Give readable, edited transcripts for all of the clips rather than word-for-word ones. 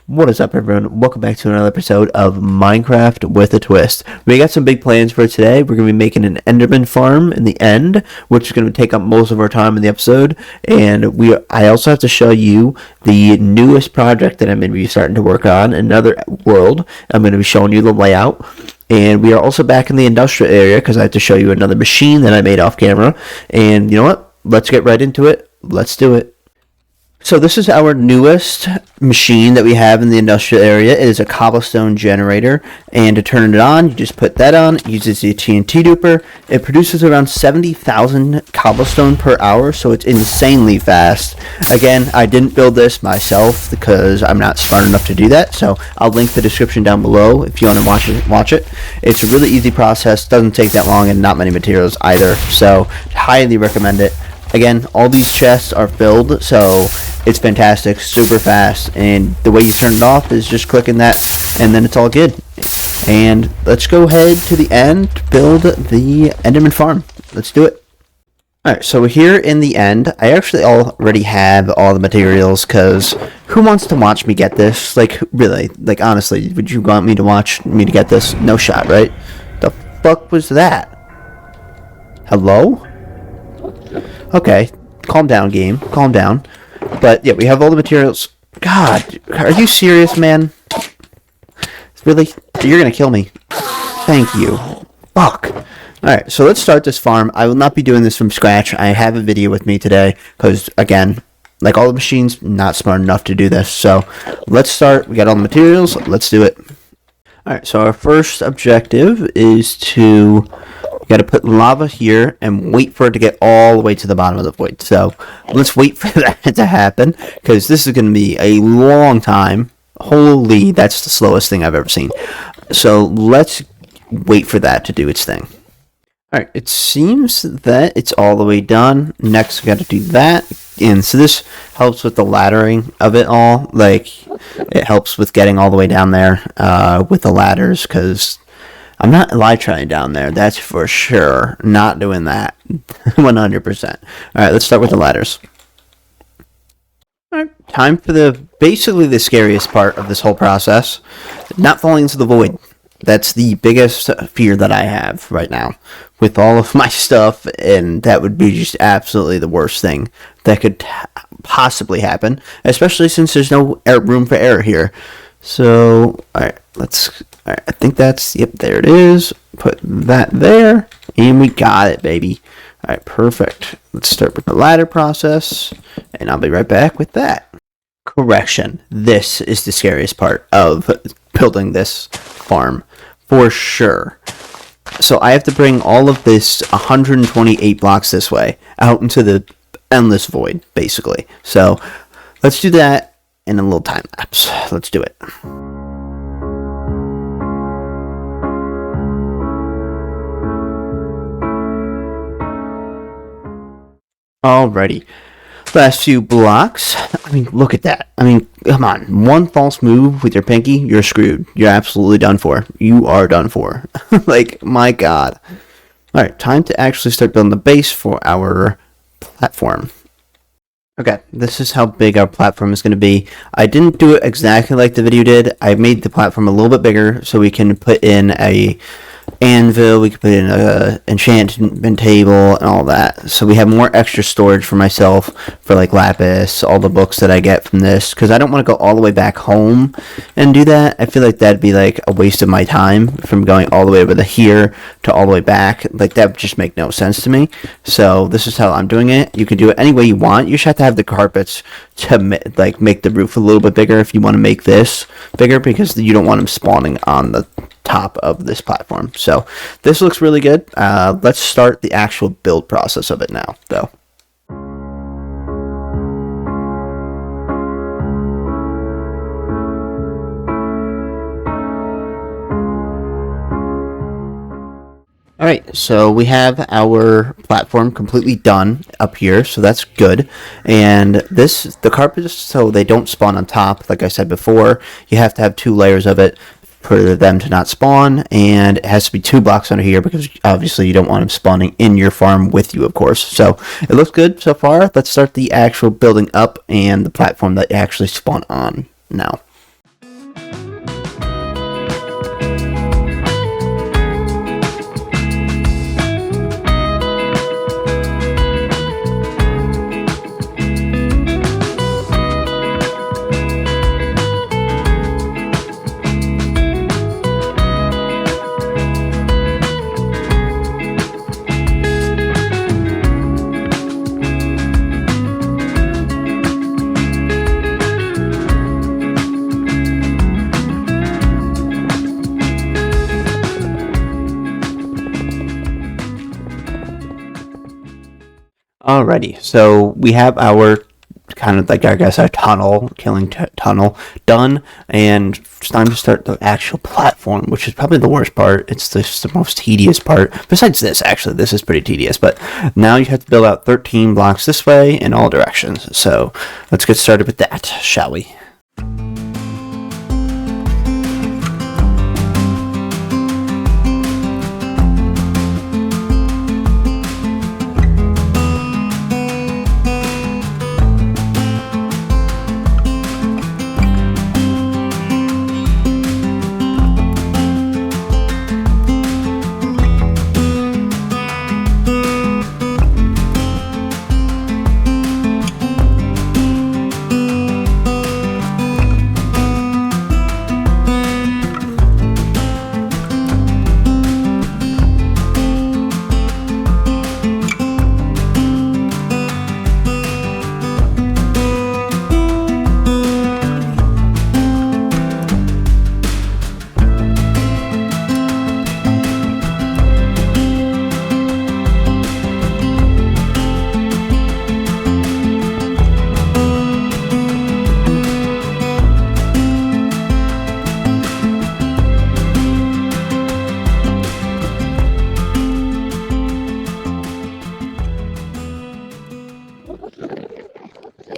What is up, everyone? Welcome back to another episode of Minecraft with a Twist. We got some big plans for today. We're going to be making an Enderman farm in the end, which is going to take up most of our time in the episode. And I also have to show you the newest project that I'm going to be starting to work on, another world. I'm going to be showing you the layout. And we are also back in the industrial area because I have to show you another machine that I made off camera. And you know what? Let's get right into it. Let's do it. So this is our newest machine that we have in the industrial area. It is a cobblestone generator, and to turn it on, you just put that on. It uses the TNT duper. It produces around 70,000 cobblestone per hour, so it's insanely fast. Again, I didn't build this myself because I'm not smart enough to do that, so I'll link the description down below if you want to watch it. It's a really easy process, doesn't take that long, and not many materials either, so highly recommend it. Again, all these chests are filled, so it's fantastic, super fast, and the way you turn it off is just clicking that, and then it's all good. And let's go ahead to the end to build the Enderman farm. Let's do it. Alright, so here in the end, I actually already have all the materials, because who wants to watch me get this? Like, really, like, honestly, would you want me to watch me to get this? No shot, right? The fuck was that? Hello? Okay, calm down, game. Calm down. But, yeah, we have all the materials. God, are you serious, man? Really? You're gonna kill me. Thank you. Fuck. Alright, so let's start this farm. I will not be doing this from scratch. I have a video with me today, because, again, like all the machines, not smart enough to do this. So, let's start. We got all the materials. Let's do it. Alright, so our first objective is to... got to put lava here and wait for it to get all the way to the bottom of the void. So let's wait for that to happen, because this is going to be a long time. Holy, that's the slowest thing I've ever seen. So let's wait for that to do its thing. Alright, it seems that it's all the way done. Next, we got to do that. And so this helps with the laddering of it all. Like, it helps with getting all the way down there with the ladders, because... I'm not elytring down there, that's for sure. Not doing that. 100%. Alright, let's start with the ladders. Alright, time for basically the scariest part of this whole process. Not falling into the void. That's the biggest fear that I have right now. With all of my stuff, and that would be just absolutely the worst thing that could possibly happen. Especially since there's no room for error here. So, alright, alright, I think that's, yep, there it is. Put that there, and we got it, baby. Alright, perfect. Let's start with the ladder process, and I'll be right back with that. Correction, this is the scariest part of building this farm, for sure. So I have to bring all of this 128 blocks this way, out into the endless void, basically. So, let's do that. In a little time lapse. Let's do it. Alrighty. Last few blocks. I mean, look at that. I mean, come on. One false move with your pinky, you're screwed. You're absolutely done for. You are done for. Like, my god. Alright, time to actually start building the base for our platform. Okay, this is how big our platform is going to be. I didn't do it exactly like the video did. I made the platform a little bit bigger so we can put in a anvil, we can put in a enchantment table and all that. So we have more extra storage for myself, for like lapis, all the books that I get from this, because I don't want to go all the way back home and do that. I feel like that'd be like a waste of my time from going all the way over to here to all the way back. Like that would just make no sense to me. So this is how I'm doing it. You can do it any way you want. You just have to have the carpets to like make the roof a little bit bigger if you want to make this bigger, because you don't want them spawning on the top of this platform. So this looks really good. Let's start the actual build process of it now, though. Alright, so we have our platform completely done up here, so that's good. And the carpets, so they don't spawn on top, like I said before, you have to have 2 layers of it for them to not spawn, and it has to be 2 blocks under here because obviously you don't want them spawning in your farm with you, of course. So it looks good so far. Let's start the actual building up and the platform that you actually spawn on now. Alrighty, so we have our kind of like, I guess, our killing tunnel done, and it's time to start the actual platform, which is probably the worst part. It's the most tedious part. Besides this, actually, this is pretty tedious, but now you have to build out 13 blocks this way in all directions. So let's get started with that, shall we?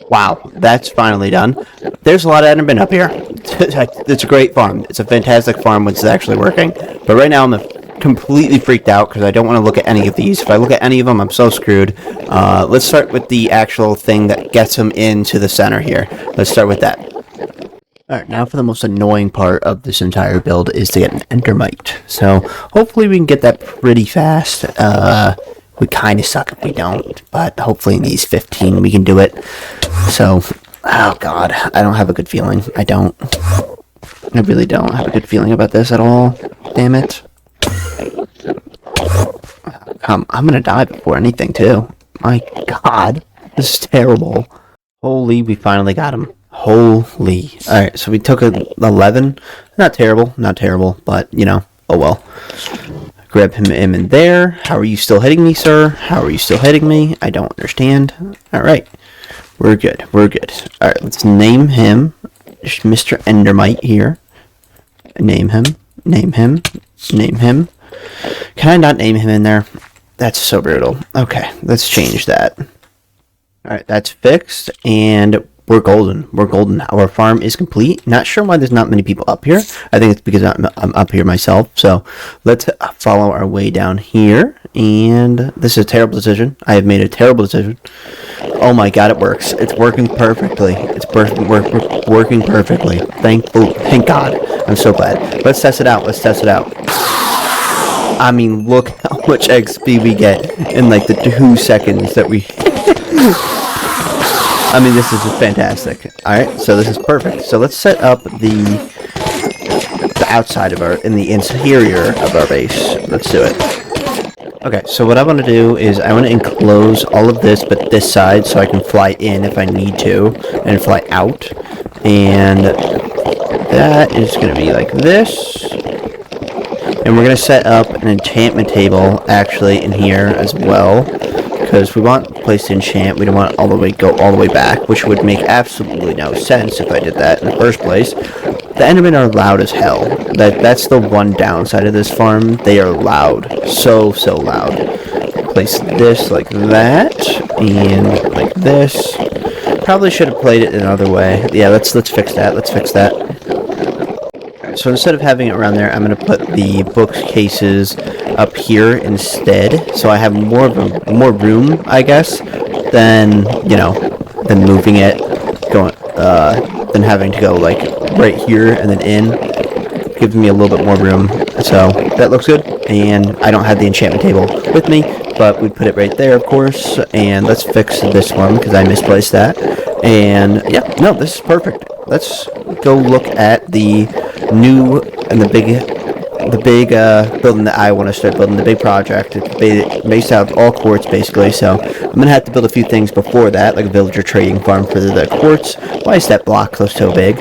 Wow, that's finally done. There's a lot of Enderman up here. It's a great farm. It's a fantastic farm when it's actually working. But right now I'm completely freaked out because I don't want to look at any of these. If I look at any of them, I'm so screwed. Let's start with the actual thing that gets them into the center here. Let's start with that. Alright, now for the most annoying part of this entire build is to get an Endermite. So hopefully we can get that pretty fast. We kind of suck if we don't, but hopefully in these 15 we can do it. So, oh god, I don't have a good feeling. I really don't have a good feeling about this at all. Damn it. I'm gonna die before anything, too. My god, this is terrible. Holy, we finally got him. Holy. Alright, so we took 11. Not terrible, but, you know, oh well. Grab him in there. How are you still hitting me, sir? How are you still hitting me? I don't understand. Alright. We're good. Alright, let's name him Mr. Endermite here. Name him. Can I not name him in there? That's so brutal. Okay, let's change that. Alright, that's fixed, and we're golden. Our farm is complete. Not sure why there's not many people up here. I think it's because I'm up here myself. So let's follow our way down here. And this is a terrible decision. I have made a terrible decision. Oh my god, it works. It's working perfectly. It's working perfectly. Thank god. I'm so glad. Let's test it out. I mean, look how much XP we get in like the 2 seconds that we... I mean, this is fantastic. Alright, so this is perfect. So let's set up the outside of in the interior of our base. Let's do it. Okay, so what I want to do is I want to enclose all of this, but this side, so I can fly in if I need to, and fly out. And that is going to be like this. And we're going to set up an enchantment table, actually, in here as well. Because we want a place to enchant, we don't want to go all the way back, which would make absolutely no sense if I did that in the first place. The Endermen are loud as hell. That's the one downside of this farm. They are loud. So loud. Place this like that, and like this. Probably should have played it another way. Yeah, let's fix that. So instead of having it around there, I'm going to put the bookcases up here instead, so I have more room, I guess, than moving it, than having to go like right here and then in. Gives me a little bit more room, so that looks good. And I don't have the enchantment table with me, but we put it right there, of course. And let's fix this one because I misplaced that. And yeah, no, this is perfect. Let's go look at the new and the big building that I want to start building, the big project. It's based out of all quartz, basically, so I'm going to have to build a few things before that, like a villager trading farm for the quartz. Why is that block so big?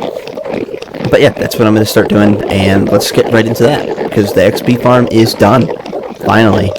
But yeah, that's what I'm going to start doing, and let's get right into that, because the XP farm is done, finally.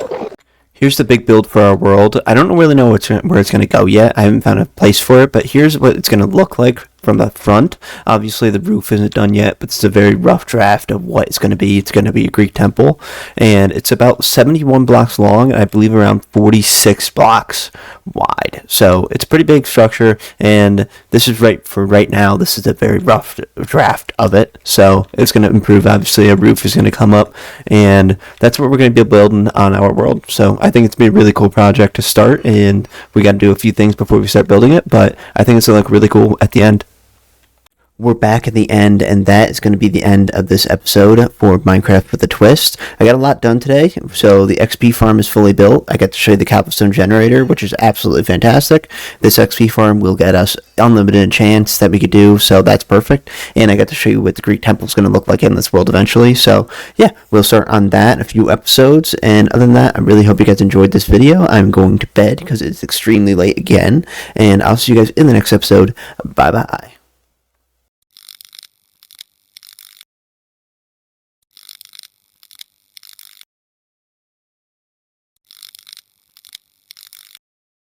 Here's the big build for our world. I don't really know where it's going to go yet. I haven't found a place for it, but here's what it's going to look like from the front. Obviously, the roof isn't done yet, but it's a very rough draft of what it's going to be. It's going to be a Greek temple, and it's about 71 blocks long, and I believe around 46 blocks wide. So it's a pretty big structure, and this is right now. This is a very rough draft of it, so it's going to improve. Obviously, a roof is going to come up, and that's what we're going to be building on our world. So I think it's been a really cool project to start, and we got to do a few things before we start building it, but I think it's going to look really cool at the end. We're back at the end, and that is going to be the end of this episode for Minecraft with a Twist. I got a lot done today, so the XP farm is fully built. I got to show you the cobblestone generator, which is absolutely fantastic. This XP farm will get us unlimited enchants that we could do, so that's perfect. And I got to show you what the Greek temple is going to look like in this world eventually. So yeah, we'll start on that in a few episodes. And other than that, I really hope you guys enjoyed this video. I'm going to bed because it's extremely late again, and I'll see you guys in the next episode. Bye bye.